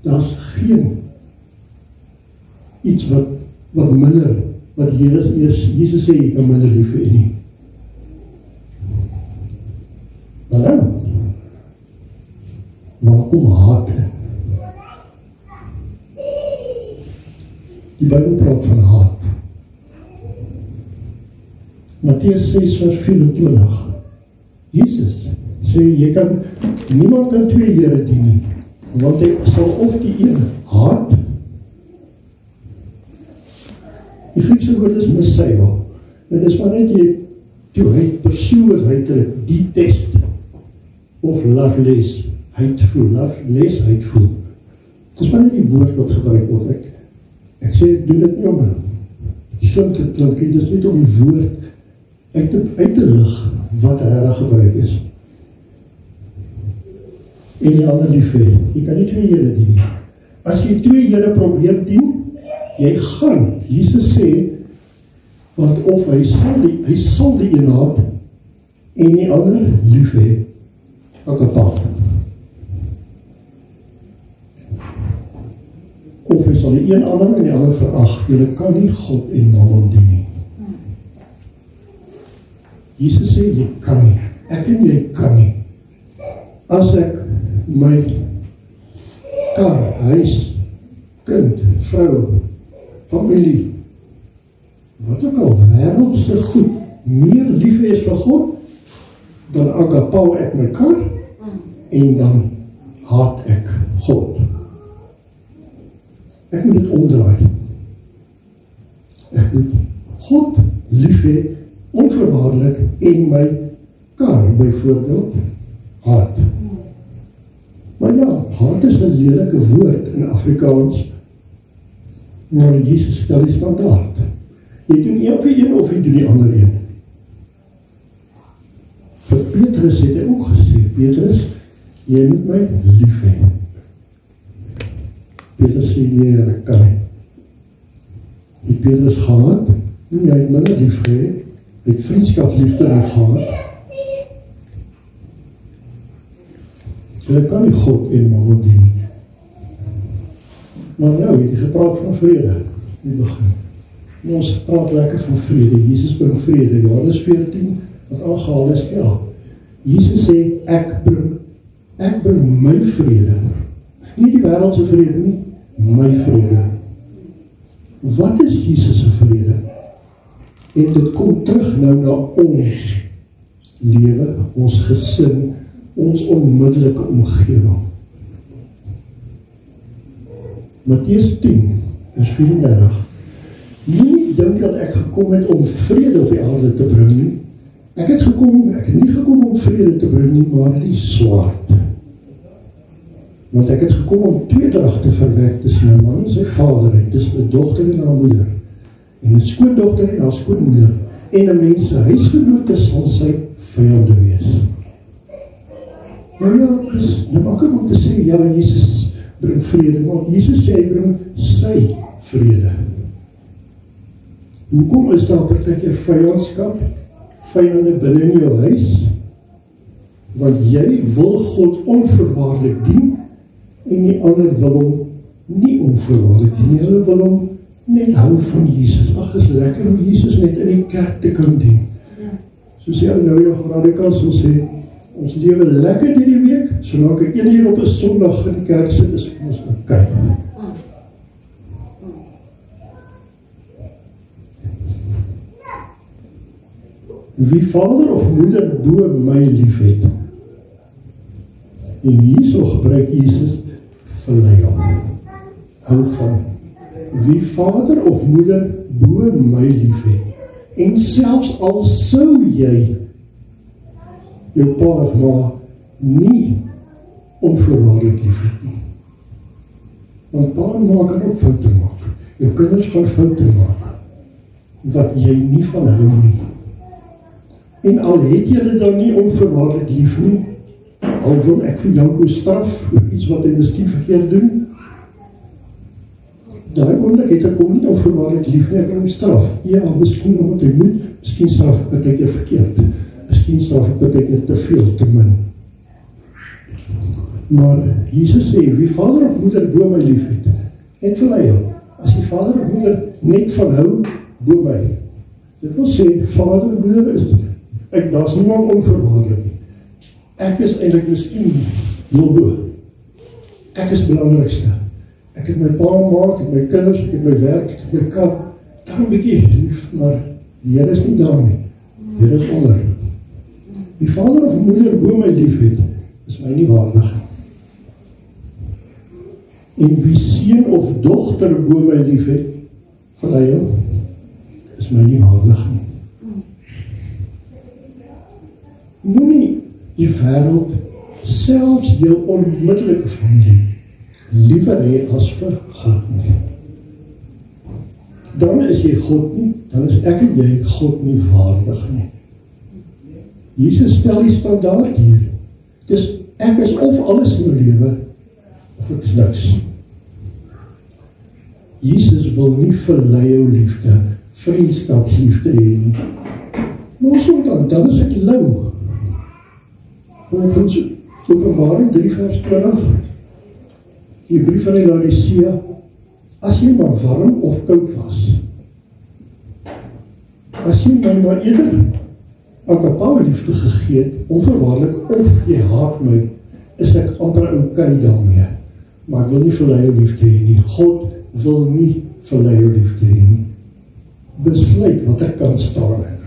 Daar's geen iets wat minder, wat Jesus sê, jy kan minder lief hê nie. Maar nou, waar kom haat in? Die Bybel praat van haat. Matteus 6 vers 24. Jesus sê, niemand kan twee here dien nie, want hy sal of die een haat. Die Griekse woord is messiah. Dit is maar net toe hy persoonlik uiterlik detest of loveless hateful, loveless hateful. Dit is maar net die woord wat gebruik word. Ek sê, ek doen dit nie om sin te klink, dit is net om die woord uit te lig wat regtig gebruik is. En die ander lief hê. Jy kan nie twee here dien nie. As jy twee here probeer dien, jy gaan, Jesus sê, want of hy sal die een haat en die ander lief hê, agape. Of hy sal die een aanhang en die ander verag. Jy kan nie God en Mammon dien nie. Jesus sê, jy kan nie. Ek en jy kan nie. As ek my kar, huis, kind, vrou, familie, wat ook al wêreldse goed, meer lief is vir God, dan agapau ek my kar, en dan haat ek God. Ek moet dit omdraai. Ek moet God lief hê, onvoorwaardelik, en my kar, byvoorbeeld, haat. Maar ja, haat is 'n lelike woord in Afrikaans, maar Jesus stel die standaard. Jy doen een vir een, of jy doen die ander een. Vir Petrus het hy ook gesê, Petrus, jy moet my lief hê. Petrus sê, nee, ek kan nie. Die Petrus gehaat, nie, hy het minder lief gehê, het vriendskap liefde nie gehaat. Hulle kan nie God en Mammon dien nie. Maar nou het hy gepraat van vrede, in die begin. En ons praat lekker van vrede, Jesus bring vrede, Johannes 14, wat aangehaal is, ja. Jesus sê, ek bring my vrede, nie die wêreldse vrede nie, my vrede. Wat is Jesus' vrede? En dit kom terug nou na ons lewe, ons gesin, ons onmiddellike omgewing. Matteus 10, vers 34. Nie dink dat ek gekom het om vrede op die aarde te bring nie. Ek het nie gekom om vrede te bring nie, maar die swaard. Want ek het gekom om tweedrag te verwek tussen 'n man en sy vader, en tussen 'n dogter en haar moeder, en 'n skoondogter en haar skoonmoeder, en 'n mens se huisgenote sal sy vyande wees. Nou ja, dit is maklik om te sê, ja, Jesus bring vrede, want Jesus sê, hy bring sy vrede. Hoekom is daar partykeer vyandskap, vyande binne in jou huis? Want jy wil God onvoorwaardelik dien, en die ander wil hom nie onvoorwaardelik dien, hulle wil hom net hou van Jesus. Ag, is lekker om Jesus net in die kerk te kan dien. Soos jy nou jou radikaal sal sê, ons lewe lekker die week, solank ek 1 uur op 'n Sondag in die kerk sit, is ons okay. Wie vader of moeder bo my lief het, en hierso gebruik Jesus Phileo, hou van, wie vader of moeder bo my lief het, en selfs al sou jy jou pa of ma nie onvoorwaardelik lief het nie. Want pa en ma kan ook foute maak. Jou kinders gaan foute maak, wat jy nie van hou nie. En al het jy hulle dan nie onvoorwaardelik lief nie, al wil ek vir Janko straf vir iets wat hy miskien verkeerd doen, daai oomblik het ek hom nie onvoorwaardelik lief nie, ek wil hom straf. Ja, miskien omdat hy moet, miskien straf ek baie keer verkeerd, miskien straf ek baie keer te veel, te min. Maar Jesus sê, wie vader of moeder bo my lief het, net vir jou. As die vader of moeder net van hou, bo my. Dit wil sê, vader of moeder is, daar is niemand onvoorwaardelik nie. Ek is eintlik miskien heel bo. Ek is belangrikste. Ek het my pa en ma, ek het my kinders, ek het my werk, ek het my kat, daarom bietjie lief, maar die Here is nie daar nie. Die Here is onder. Die vader of moeder bo my lief het, is my nie waardig nie. En wie seun of dogter bo my lief het, vir jou, is my nie waardig nie. Moenie die wêreld, selfs jou onmiddellike familie, liewer hê as vir God nie. Dan is jy God nie, dan is ek en jy God nie waardig nie. Jesus stel die standaard hier. Dus ek is of alles in my lewe, of ek is niks. Jesus wil nie verlei jou liefde, vriendskapsliefde hê nie. Los hom dan is ek lou. Volgens Openbaring 3 vers 20, die brief van die Laodicea, as jy maar warm of koud was, as jy my maar eerder agapao liefde gegee het, onverwaarlik, of jy haat my, is ek amper okay daarmee. Maar ek wil nie verlei jou liefde hê nie. God wil nie verlei jou liefde hê nie. Besluit wat ek kan staan in.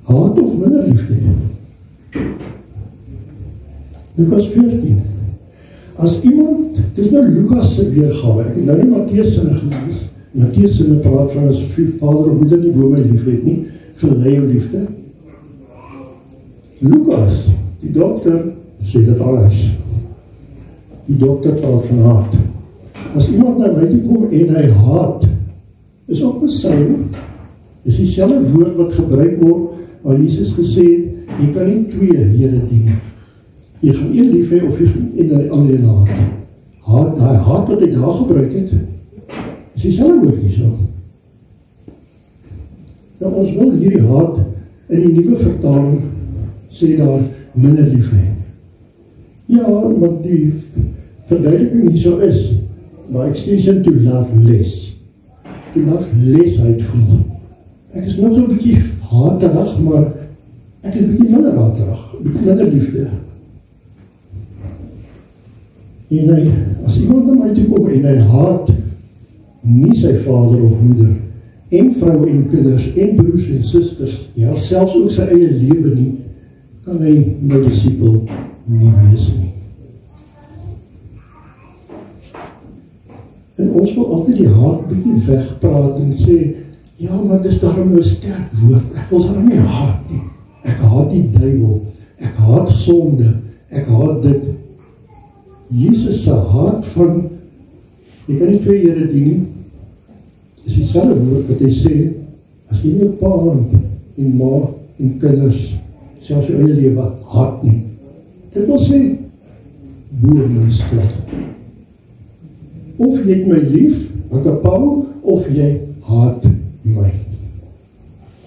Haat of minder liefde. Lukas 14. As iemand, dis nou Lukas se weergawe, ek het nou nie Matteus se gelees. Matteus se praat van as vader of moeder nie bo my lief het nie, verlei jou liefde. Lukas, die dokter, sê dit alles. Die dokter praat van haat. As iemand na my toe kom en hy haat, is ook gesuil, is dieselfde woord wat gebruik word, waar Jesus gesê het, jy kan nie twee Here dien. Jy gaan een lief hê of jy gaan een ander een haat. Die haat wat hy daar gebruik het, is dieselfde woord hier so. Nou ons wil hierdie haat in die nuwe vertaling sê daar minder lief hê. Ja, want die verduideliking hier so is, by extension to love less. To love less uitvoer. Ek is nog so 'n bietjie haterig, maar ek is 'n bietjie minder haterig, 'n bietjie minder liefde. En hy, as iemand na my toe kom en hy haat nie sy vader of moeder, en vrou en kinders, en broers en susters, ja, selfs ook sy eie lewe nie, kan hy my disipel nie wees nie. En ons wil altyd die haat bietjie wegpraat en sê, ja, maar dis daarom nou 'n sterk woord, ek wil daarom nie haat nie, ek haat die duiwel, ek haat sonde, ek haat dit. Jesus se haat van, jy kan nie twee Here dien nie, is dieselfde woord wat hy sê, as jy nie 'n pa en ma en kinders, selfs jou eie lewe haat nie. Dit wil sê, boer my skuld. Of jy het my lief, agapao, of jy haat my.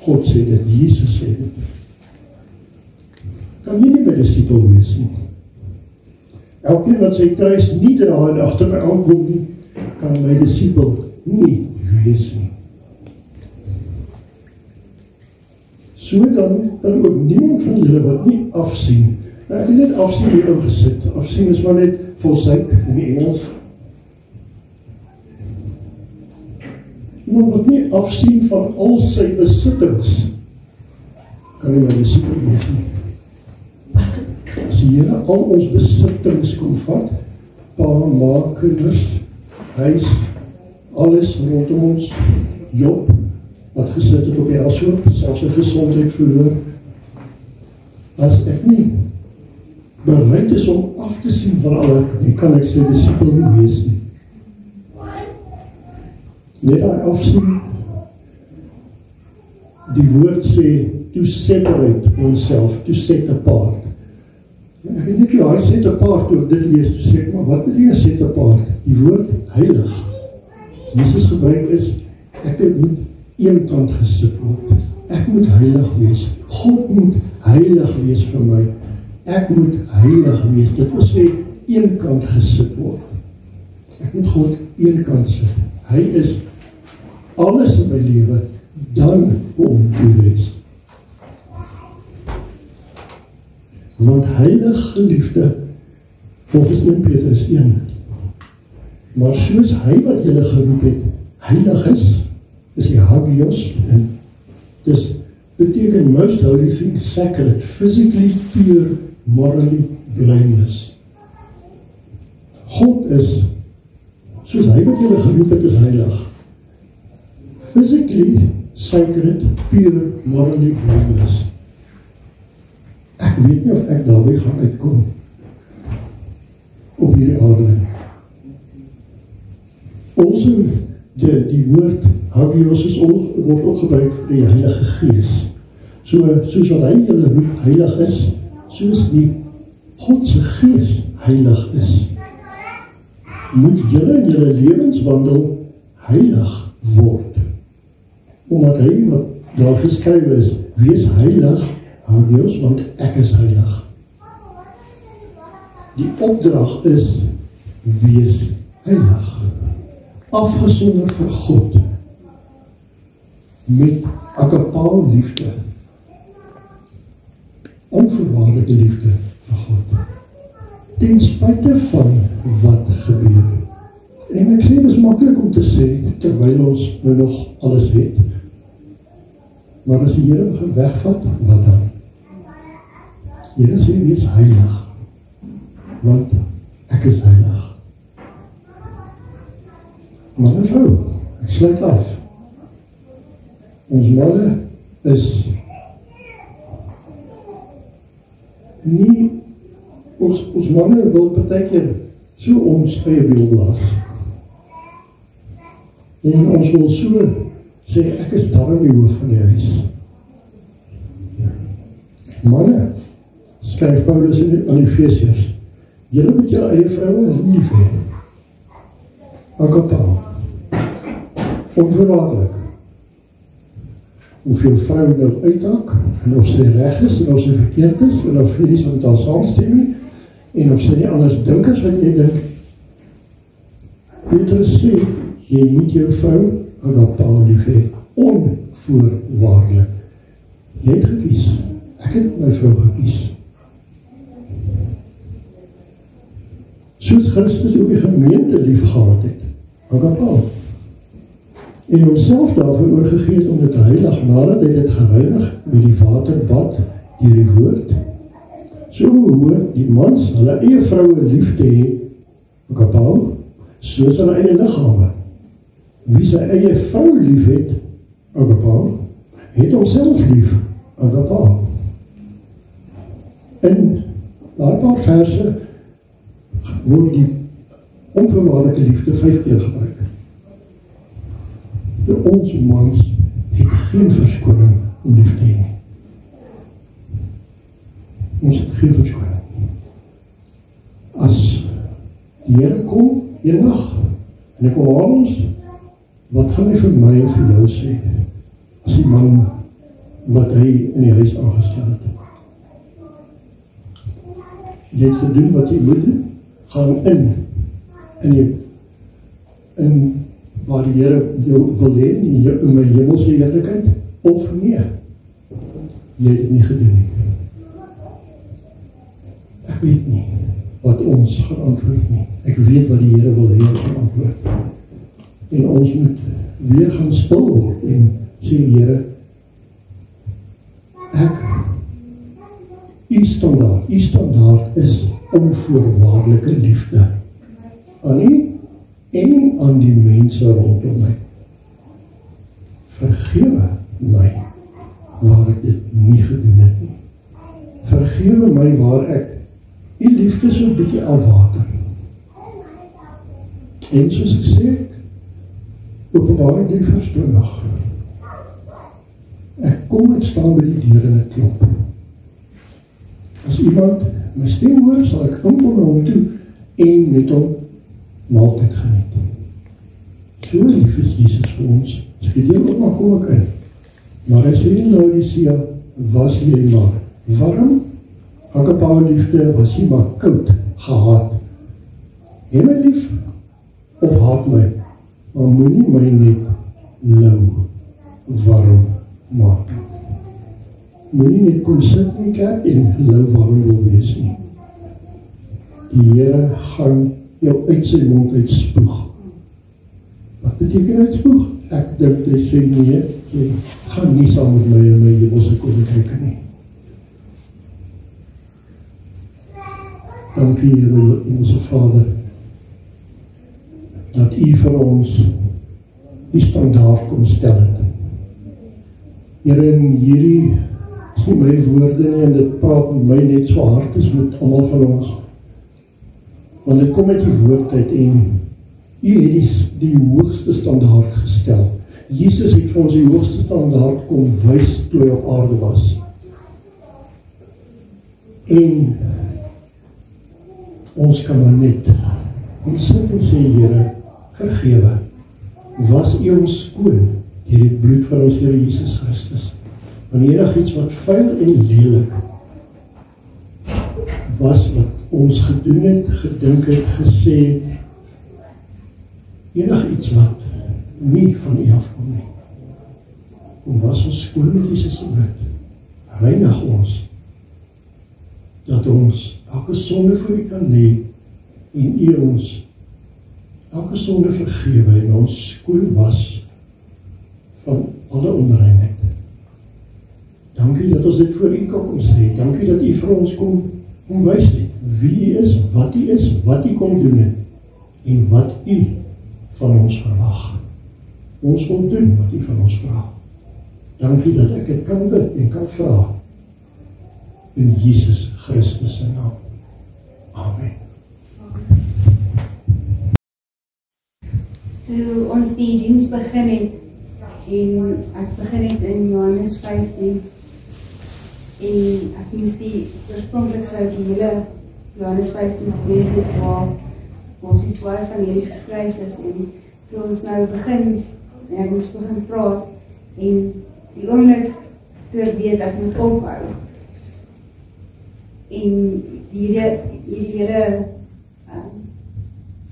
God sê dit, Jesus sê dit. Kan jy nie my disipel wees nie. Elkeen wat sy kruis nie dra en agter my aankom nie, kan my disipel nie wees nie. So dan ook niemand van julle wat nie afsien. Nou, ek het net afsien hier ingesit. Afsien is maar net forsake in die Engels. Iemand wat nie afsien van al sy besittings, kan nie my disipel wees nie. As die Here al ons besittings kom vat, pa, ma, kinders, huis, alles rondom ons, Job, wat gesit het op die elsoop, selfs sy gesondheid verloor, as ek nie bereid is om af te sien van al ek, kan ek sy disipel nie wees nie. Net daai afsien, die woord sê, to separate oneself, to set apart. Ek het net hy set apart, toe ek dit lees, toe sê ek, maar wat beteken set apart? Die woord heilig. Jesus gebruik is, ek het moet een kant gesit word. ek moet heilig wees. God moet heilig wees vir my. Ek moet heilig wees. Dit wil sê, een kant gesit word. Ek moet God een kant sit. Hy is alles in my lewe, dan kom die res. Want heilig geliefde, volgens 1 Petrus 1, maar soos hy wat julle geroep het, heilig is die hagios, en dis beteken most holy thing, sacred, physically pure, morally blameless. God is, soos hy wat julle geroep het, is heilig. Physically sacred, pure, morally blameless. Ek weet nie of ek daarby gaan uitkom op hierdie aarde. Also, die woord hagios word ook gebruik vir die Heilige Gees. Soos wat hy julle roep heilig is, soos die Godse Gees heilig is, moet julle in julle lewenswandel heilig word. Omdat hy wat daar geskryf is, wees heilig, hagios, want ek is heilig. Die opdrag is, wees heilig. Afgesonder vir God, met agapao liefde, onvoorwaardelike liefde vir God, ten spyte van wat gebeur. En ek sê, dit is maklik om te sê, terwyl ons nou nog alles het, maar as die Here begin wegvat, wat dan? Die Here sê, wees heilig, want ek is heilig. Man en vrou, ek sluit af. Ons manne is nie, ons manne wil partykeer so ons eie beeld blaas. En ons wil so sê, ek is daarom die hoof van die huis. Manne, skryf Paulus aan die Efesiërs, julle moet julle eie vroue lief hê. Agapao. Onvoorwaardelik. Hoeveel vrou nou uithaak, en of sy reg is, en of sy verkeerd is, en of jy nie met haar saamstem nie, en of sy nie anders dink as wat jy dink. Petrus sê, jy moet jou vrou agapao lief hê, onvoorwaardelik. Jy het gekies, ek het my vrou gekies. Soos Christus ook die gemeente lief gehad het, agapao. En homself daarvoor oorgegee het om dit heilig, nadat hy dit gereinig met die waterbad deur die woord. So behoort die mans hulle eie vroue lief te hê, agapao, soos hulle eie liggame. Wie sy eie vrou lief het, agapao, het homself lief, agapao. In daar paar verse word die onvoorwaardelike liefde 5 keer gebruik. Vir ons mans het geen verskoning om lief te hê. Ons het geen verskoning. As die Here kom, eendag, en hy kom haal ons, wat gaan hy vir my en vir jou sê, as die man wat hy in die huis aangestel het? Jy het gedoen wat jy moet doen, gaan in waar die Here jou wil hê, in my hemelse heerlikheid, of nee, jy het dit nie gedoen nie. Ek weet nie wat ons gaan antwoord nie. Ek weet wat die Here wil hê ons gaan antwoord. En ons moet weer gaan stil word en sê, Here, u standaard is onvoorwaardelike liefde aan u en aan die mense rondom my. Vergewe my waar ek dit nie gedoen het nie. Vergewe my waar ek die liefde so 'n bietjie afwater. En soos ek sê, Openbaring 3 vers 20. Ek kom en staan by die deur en ek klop. As iemand my stem hoor, sal ek inkom na hom toe en met hom maaltyd geniet. So lief is Jesus vir ons. As ek die deur oopmaak, kom ek in. Maar as jy in Laodicea was jy maar warm, agapao liefde was jy maar koud, gehaat. Hê my lief, of haat my, maar moenie my net lauw, warm maak. Moenie net kom sit in die kerk en lauw warm wil wees nie. Die Here gaan jou uit sy mond uitspoeg. Wat beteken uitspoeg? Ek dink hy sê nee, jy gaan nie saam met my in my hemelse koninkryk nie. Dankie Here, onze Vader, dat U vir ons die standaard kom stel het. Here, in hierdie is nie my woorde nie, en dit praat met my net so hard as met almal van ons. Want dit kom met die woord uit en U het die hoogste standaard gestel. Jesus het vir ons die hoogste standaard kom wys toe hy op aarde was. En ons kan maar net ons sit en sê, Here, vergewe, was U ons skoon deur die bloed van ons Here Jesus Christus. Want enig iets wat vuil en lelik was wat ons gedoen het, gedink het, gesê, enig iets wat nie van U afkom nie. En was ons skoon met Jesus se bloed, reinig ons, dat ons elke sonde voor U kan lê, en U ons elke sonde vergewe, en ons skoon was van alle onreinheid. Dankie dat ons dit voor U kan kom sê, dankie dat U vir ons kom wys het, wie U is, wat U kom doen het, en wat U van ons verwag. Ons wil doen wat U van ons vraag. Dankie dat ek het kan bid en kan vraag, in Jesus Christus se naam. Amen. Toe ons die diens begin het, en ek begin het in Johannes 15, en ek moes die oorspronklik sou die hele Johannes 15 lees het, waar ons die 12 van hierdie geskryf is, en toe ons nou begin, en ek moes begin praat, en die oomblik toe ek weet ek moet ophou, en die hele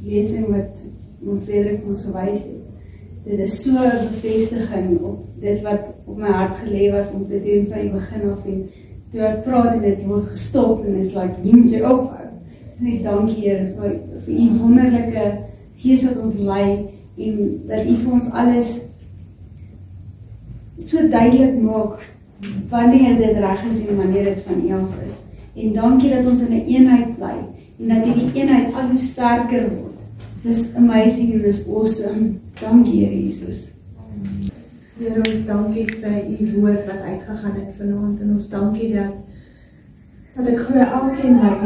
lesing wat Frederik ons gewys het, dit is so 'n bevestiging op dit wat op my hart gelê was om te doen van die begin af, en toe ek praat en dit word gestop, en is like, jy moet jy ophou. En ek dankie Here vir U wonderlike Gees wat ons lei, en dat U vir ons alles so duidelik maak, wanneer dit reg is en wanneer dit van U af is. En dankie dat ons in 'n eenheid bly, en dat hierdie eenheid al hoe sterker word. Dis amazing en dis awesome. Dankie Here Jesus. Here, ons dankie vir U woord wat uitgegaan het vanaand, en ons dankie dat ek glo elkeen wat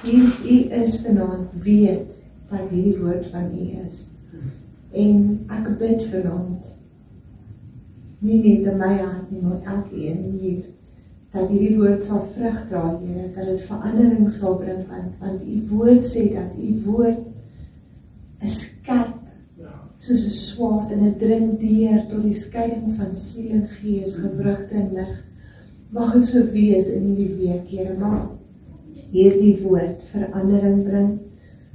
hier U is vanaand, weet wat hierdie woord van U is. En ek bid vanaand, nie net in my hart nie, maar elkeen hier, dat hierdie woord sal vrug dra, Here, dat dit verandering sal bring, want U woord sê dat U woord is skerp, soos 'n swaard, en dit dring deur tot die skeiding van siel en gees, gewrigte en lig. Mag dit so wees in hierdie week, Here, mag hierdie woord verandering bring,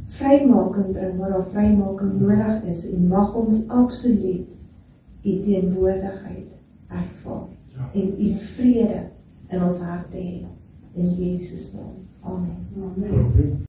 vrymaking bring waar daar vrymaking nodig is, en mag ons absoluut U teenwoordigheid ervaar, en U vrede in ons harte hê, in Jesus naam. Amen.